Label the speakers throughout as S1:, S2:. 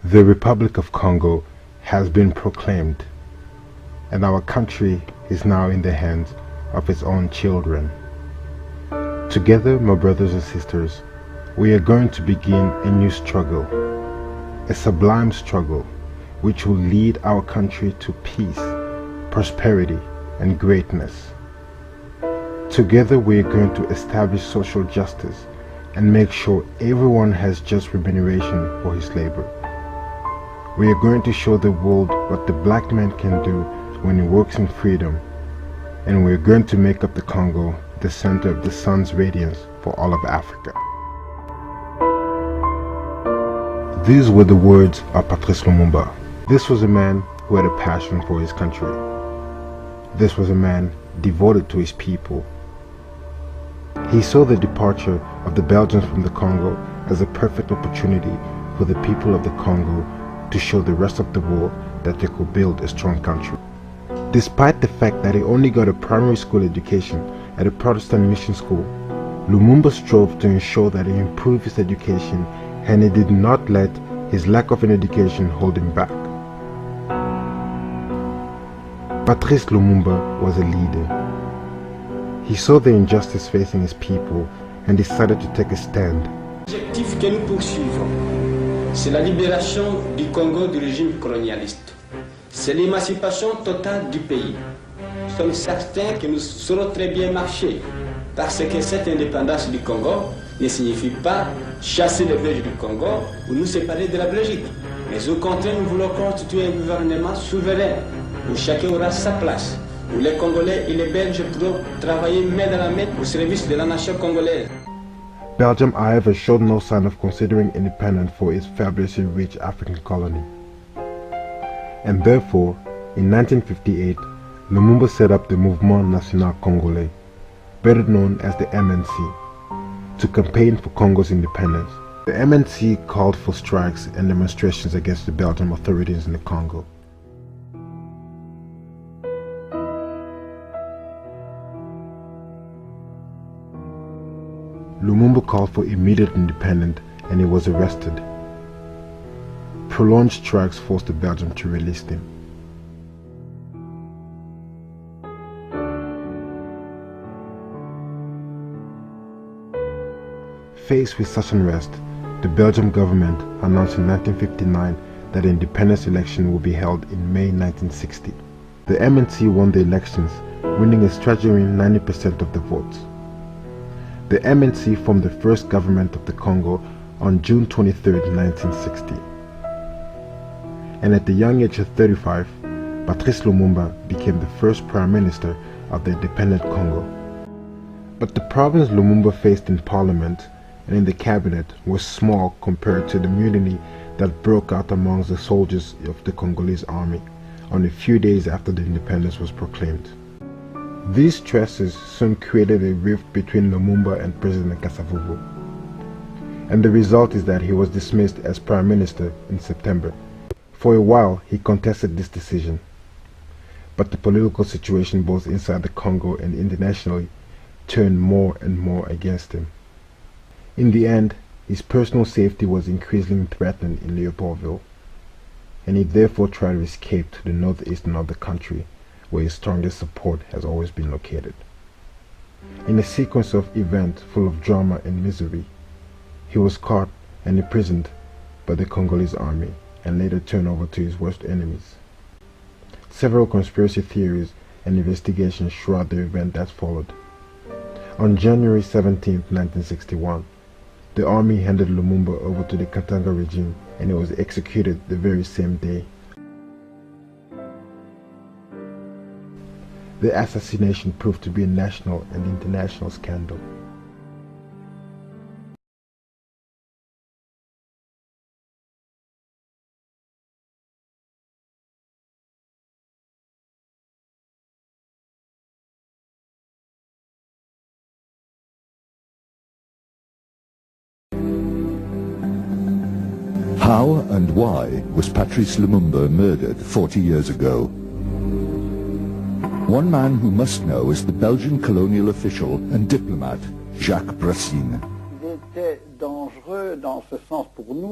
S1: The Republic of Congo has been proclaimed, and our country is now in the hands of its own children. Together, my brothers and sisters, we are going to begin a new struggle, a sublime struggle which will lead our country to peace, prosperity, and greatness. Together, we are going to establish social justice and make sure everyone has just remuneration for his labor. We are going to show the world what the black man can do when he works in freedom, and we are going to make up the Congo the center of the sun's radiance for all of Africa. These were the words of Patrice Lumuba. This was a man who had a passion for his country. This was a man devoted to his people. He saw the departure of the Belgians from the Congo as a perfect opportunity for the people of the Congo to show the rest of the world that they could build a strong country. Despite the fact that he only got a primary school education at a Protestant mission school, Lumumba strove to ensure that he improved his education, and he did not let his lack of an education hold him back. Patrice Lumuba was a leader. He saw the injustice facing his people and decided to take a stand.
S2: L'objectif que nous poursuivons, c'est la libération du Congo du régime colonialiste. C'est l'émancipation totale du pays. Nous sommes certains que nous saurons très bien marcher, parce que cette indépendance du Congo ne signifie pas chasser les Belges du Congo ou nous séparer de la Belgique. Mais au contraire, nous voulons constituer un gouvernement souverain, où chacun aura sa place, où les Congolais et les Belges pourront travailler main dans la main au service de la nation congolaise.
S1: Belgium, however, showed no sign of considering independence for its fabulously rich African colony. And therefore, in 1958, Lumumba set up the Mouvement National Congolais, better known as the MNC, to campaign for Congo's independence. The MNC called for strikes and demonstrations against the Belgian authorities in the Congo. Lumumba called for immediate independence and he was arrested. Prolonged strikes forced the Belgium to release him. Faced with such unrest, the Belgian government announced in 1959 that an independence election would be held in May 1960. The MNC won the elections, winning a staggering 90% of the votes. The MNC formed the first government of the Congo on June 23, 1960. And at the young age of 35, Patrice Lumuba became the first Prime Minister of the independent Congo. But the problems Lumumba faced in Parliament and in the cabinet was small compared to the mutiny that broke out amongst the soldiers of the Congolese army on a few days after the independence was proclaimed. These stresses soon created a rift between Lumumba and President Kasavubu, and the result is that he was dismissed as Prime Minister in September. For a while he contested this decision, but the political situation both inside the Congo and internationally turned more and more against him. In the end, his personal safety was increasingly threatened in Leopoldville, and he therefore tried to escape to the northeastern of the country, where his strongest support has always been located. In a sequence of events full of drama and misery, he was caught and imprisoned by the Congolese army and later turned over to his worst enemies. Several conspiracy theories and investigations shroud the event that followed. On January 17, 1961, the army handed Lumumba over to the Katanga regime and he was executed the very same day. The assassination proved to be a national and international scandal.
S3: How and why was Patrice Lumumba murdered 40 years ago? One man who must know is the Belgian colonial official and diplomat, Jacques Brassine.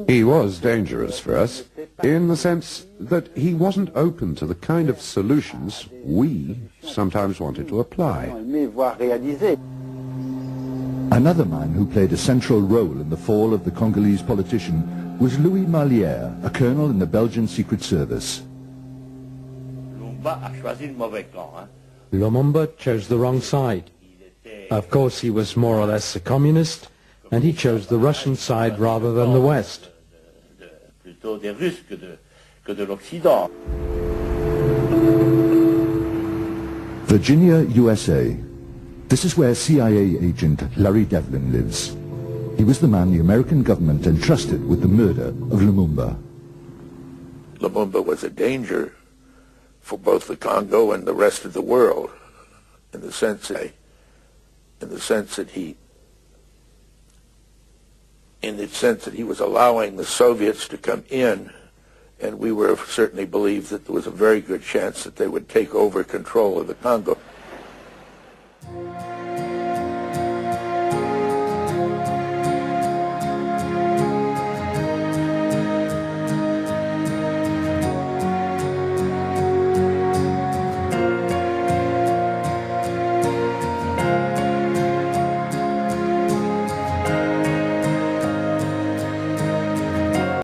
S4: He was dangerous for us in the sense that he wasn't open to the kind of solutions we sometimes wanted to apply.
S3: Another man who played a central role in the fall of the Congolese politician was Louis Malière, a colonel in the Belgian Secret Service.
S5: Lumumba chose the wrong side. Of course, he was more or less a communist, and he chose the Russian side rather than the West.
S3: Virginia, USA. This is where CIA agent Larry Devlin lives. He was the man the American government entrusted with the murder of Lumumba.
S6: Lumumba was a danger for both the Congo and the rest of the world, in the sense that he was allowing the Soviets to come in, and we certainly believed that there was a very good chance that they would take over control of the Congo.